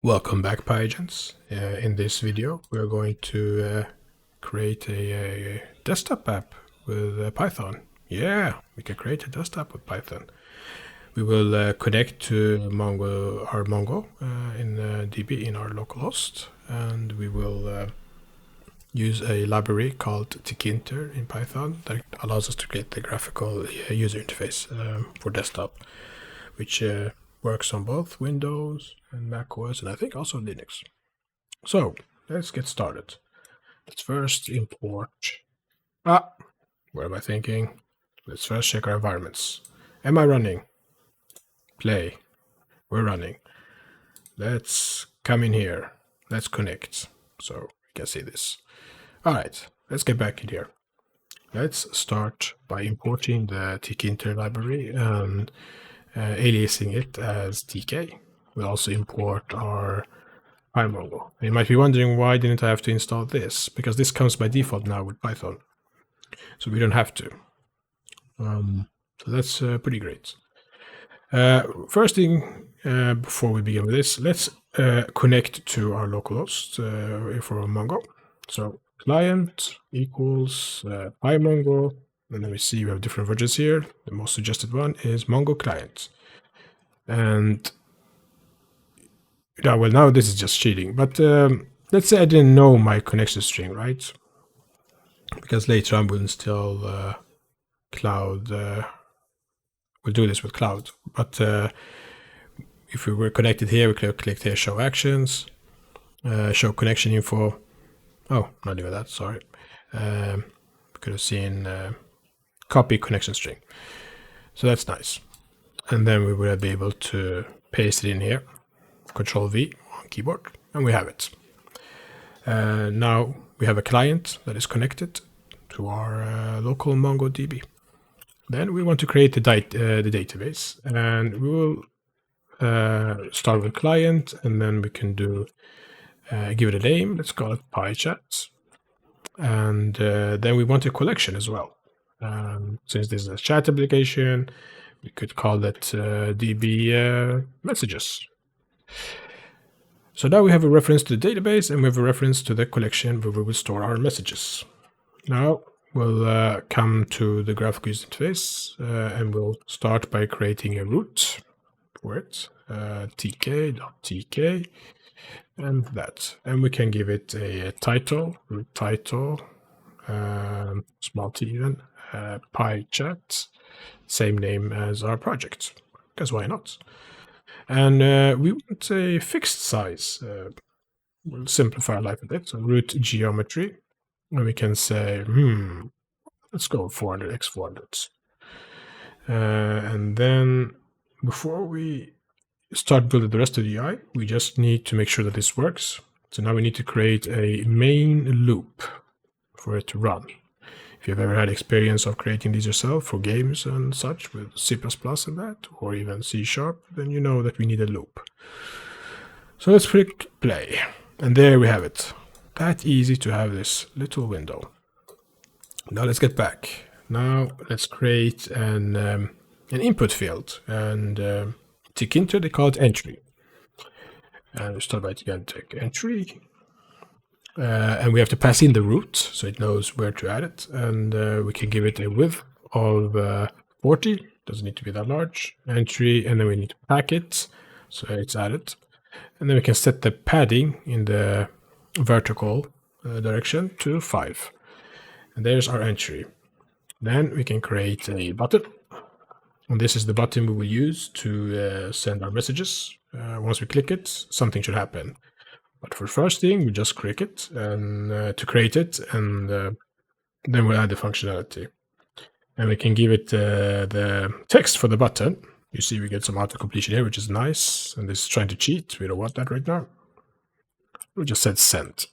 Welcome back, PyAgents. In this video, we're going to create a desktop app with Python. Yeah, we can create a desktop with Python. We will connect to our Mongo in DB in our localhost, and we will use a library called Tkinter in Python that allows us to create the graphical user interface for desktop, which works on both Windows and Mac OS, and I think also Linux. So let's get started. Let's first import. What am I thinking? Let's first check our environments. Am I running? Play. We're running. Let's come in here. Let's connect so we can see this. All right, let's get back in here. Let's start by importing the Tkinter library and aliasing it as TK. We'll also import our pymongo. You might be wondering, why didn't I have to install this? Because this comes by default now with Python, so we don't have to. So that's pretty great. First thing, before we begin with this, let's connect to our localhost for Mongo. So client equals pymongo, and then we see we have different versions here. The most suggested one is Mongo client. And well, now this is just cheating, but let's say I didn't know my connection string, right? Because later on we'll install cloud. We'll do this with cloud, but if we were connected here, we could have clicked here, show actions, show connection info. Oh, not even that, sorry. We could have seen copy connection string. So that's nice. And then we would be able to paste it in here. Control V on keyboard, and we have it. Now we have a client that is connected to our local MongoDB. Then we want to create the database, and we will start with client, and then we can do give it a name. Let's call it PyChat, and then we want a collection as well. Since this is a chat application, we could call it DB messages. So now we have a reference to the database, and we have a reference to the collection where we will store our messages. Now we'll come to the graphical user interface, and we'll start by creating a root for it, tk.tk, and that. And we can give it a title, root title, small t even, PyChat, same name as our project, because why not? And we want a fixed size. We'll simplify our life a bit. So root geometry, and we can say, let's go 400 x 400. And then before we start building the rest of the UI, we just need to make sure that this works. So now we need to create a main loop for it to run. If you've ever had experience of creating these yourself for games and such with C++ and that, or even C#, then you know that we need a loop. So let's click play, and there we have it. That easy to have this little window. Now let's get back. Now let's create an input field, and Tkinter, they call it entry. And we start by again, take entry. And we have to pass in the root, so it knows where to add it. And we can give it a width of 40. Doesn't need to be that large. Entry, and then we need to pack it, so it's added. And then we can set the padding in the vertical direction to 5. And there's our entry. Then we can create a button. And this is the button we will use to send our messages. Once we click it, something should happen. But for the first thing, we just click it and to create it, and then we'll add the functionality. And we can give it the text for the button. You see we get some auto-completion here, which is nice. And this is trying to cheat. We don't want that right now. We just said send.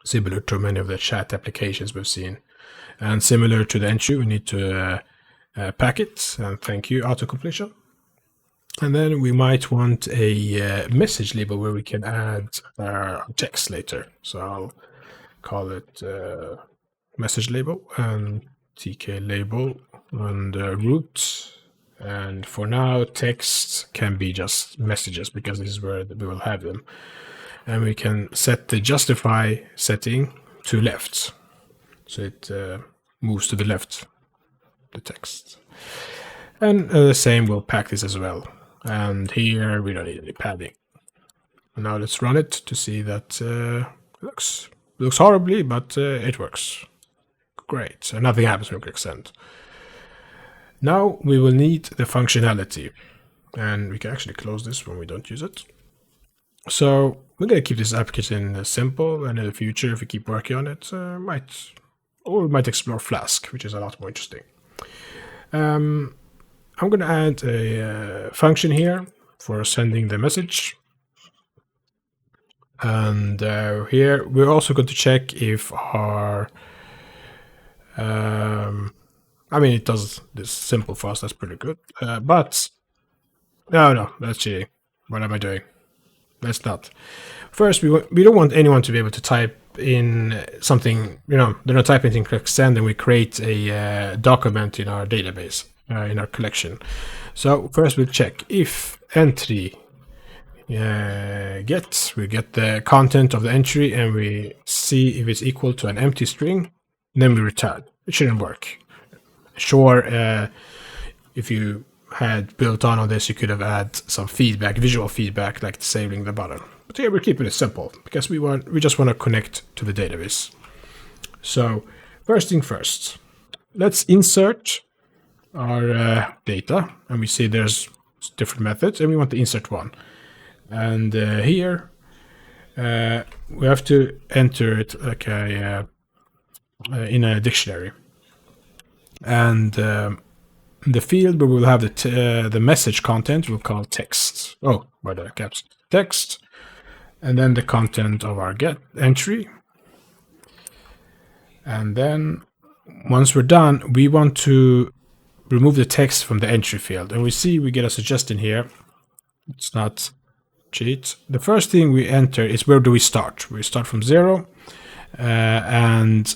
Similar to many of the chat applications we've seen. And similar to the entry, we need to pack it. And thank you, auto-completion. And then we might want a message label where we can add our text later. So I'll call it message label and tk label and root And for now, text can be just messages because this is where we will have them. And we can set the justify setting to left. So it moves to the left, the text. And the same will pack this as well. And here we don't need any padding. Now let's run it to see that looks horribly, but it works. Great. And nothing happens when we click send. Now we will need the functionality. And we can actually close this when we don't use it. So we're going to keep this application simple, and in the future, if we keep working on it, we might explore Flask, which is a lot more interesting. I'm going to add a function here for sending the message. And here we're also going to check if our it does this simple for us. That's pretty good. But no, that's cheating. What am I doing? Let's not. First, we don't want anyone to be able to type in something. They're not typing anything, click send, and we create a document in our database, in our collection. So first, we'll check if entry we get the content of the entry, and we see if it's equal to an empty string. Then we return. It shouldn't work. Sure, if you had built on this, you could have had some feedback, visual feedback, like disabling the button. But here we're keeping it simple because we just want to connect to the database. So first thing first, let's insert our data, and we see there's different methods, and we want to insert one. And here we have to enter it like in a dictionary, and the field where we'll have the message content we'll call text. Oh, by the caps, text, and then the content of our get entry. And then once we're done, we want to remove the text from the entry field, and we get a suggestion here. It's not cheat. The first thing we enter is where do we start? We start from 0, and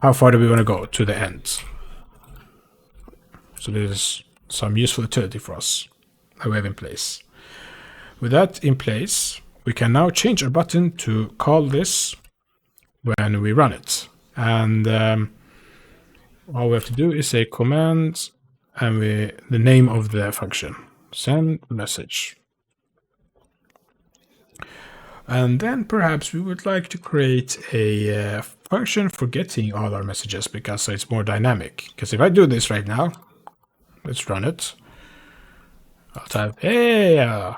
how far do we want to go to the end? So there's some useful utility for us that we have in place. With that in place, we can now change our button to call this when we run it. And all we have to do is say command and the name of the function, send message. And then perhaps we would like to create a function for getting all our messages, because it's more dynamic. Because if I do this right now, let's run it. I'll type, hey,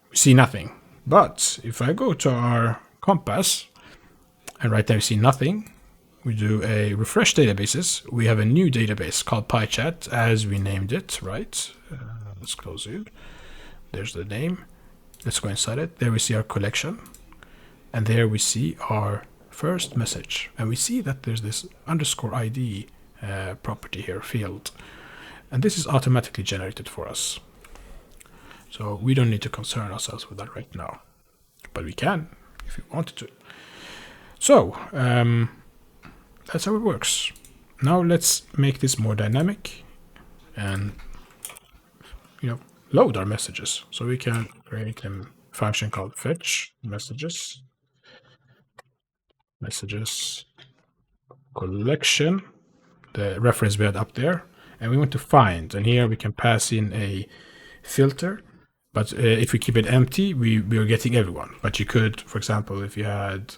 we see nothing. But if I go to our compass, and right now we see nothing, we do a refresh databases. We have a new database called PyChat, as we named it, right? Let's close it. There's the name. Let's go inside it. There we see our collection. And there we see our first message. And we see that there's this underscore ID property here, field. And this is automatically generated for us. So we don't need to concern ourselves with that right now. But we can, if we wanted to. So, that's how it works. Now let's make this more dynamic and, load our messages. So we can create a function called fetch messages collection, the reference we had up there, and we want to find, and here we can pass in a filter, but if we keep it empty, we are getting everyone. But you could, for example, if you had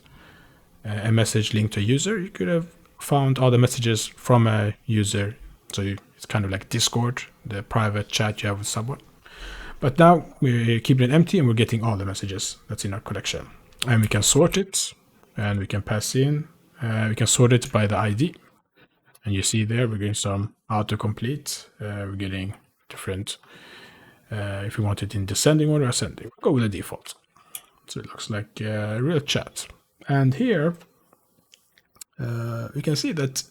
a message linked to a user, you could have found all the messages from a user. So it's kind of like Discord, the private chat you have with someone. But now we're keeping it empty and we're getting all the messages that's in our collection. And we can sort it, and we can pass in, we can sort it by the ID. And you see there, we're getting some autocomplete. We're getting different, if we want it in descending order or ascending. We'll go with the default. So it looks like a real chat. And here, we can see that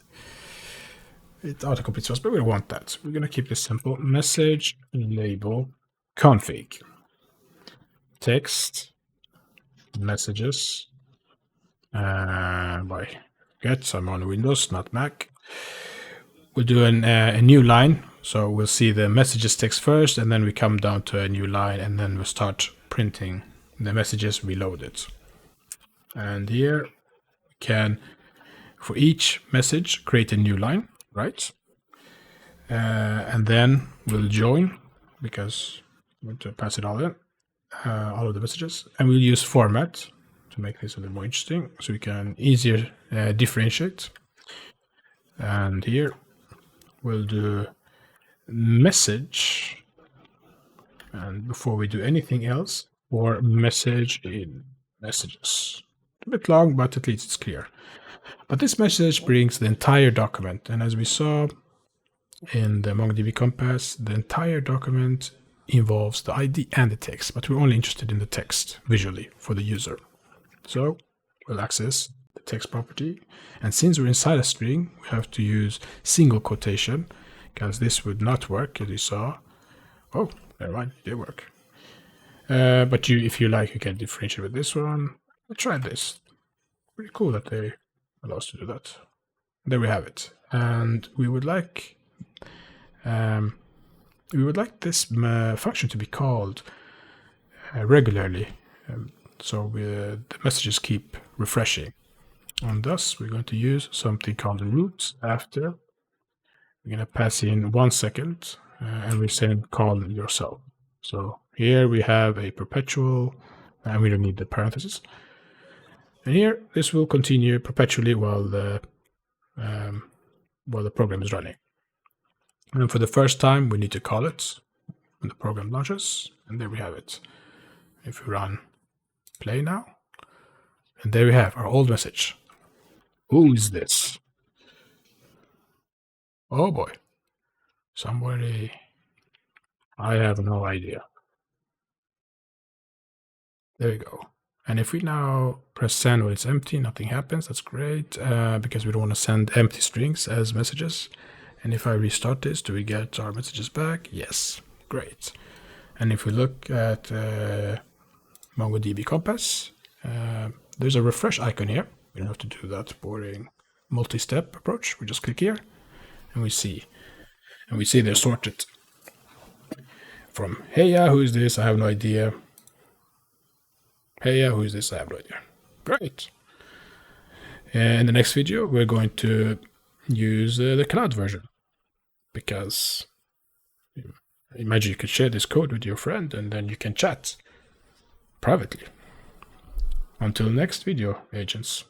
it autocompletes us, but we don't want that. We're going to keep this simple. Message label config text messages by get. I'm on Windows, not Mac. We'll do a new line So we'll see the messages text first, and then we come down to a new line, and then we'll start printing the messages reloaded. And here we can, for each message, create a new line, right? And then we'll join, because we want to pass it all in, all of the messages, and we'll use format to make this a little more interesting, so we can easier differentiate. And here we'll do message, and before we do anything else, or message in messages. A bit long, but at least it's clear. But this message brings the entire document, and as we saw in the MongoDB Compass, the entire document involves the ID and the text, but we're only interested in the text visually for the user. So we'll access the text property, and since we're inside a string, we have to use single quotation, because this would not work, as you saw. Oh, never mind, it did work. But if you like, you can differentiate with this one. Let's try this. Pretty cool that they allow us to do that. There we have it. And we would like this function to be called regularly, so the messages keep refreshing. And thus, we're going to use something called root after. We're going to pass in 1 second, and we say call yourself. So here we have a perpetual, and we don't need the parentheses. And here, this will continue perpetually while the program is running. And for the first time, we need to call it when the program launches, and there we have it. If we run play now, and there we have our old message. Who is this? Oh boy, somebody, I have no idea. There we go. And if we now press send when it's empty, nothing happens. That's great, because we don't want to send empty strings as messages. And if I restart this, do we get our messages back? Yes, great. And if we look at MongoDB Compass, there's a refresh icon here. We don't have to do that boring multi-step approach. We just click here, and we see they're sorted from hey yeah, who is this? I have no idea. Hey yeah, who is this? I have no idea. Great. In the next video, we're going to use the cloud version, because imagine you could share this code with your friend and then you can chat privately. Until next video, agents.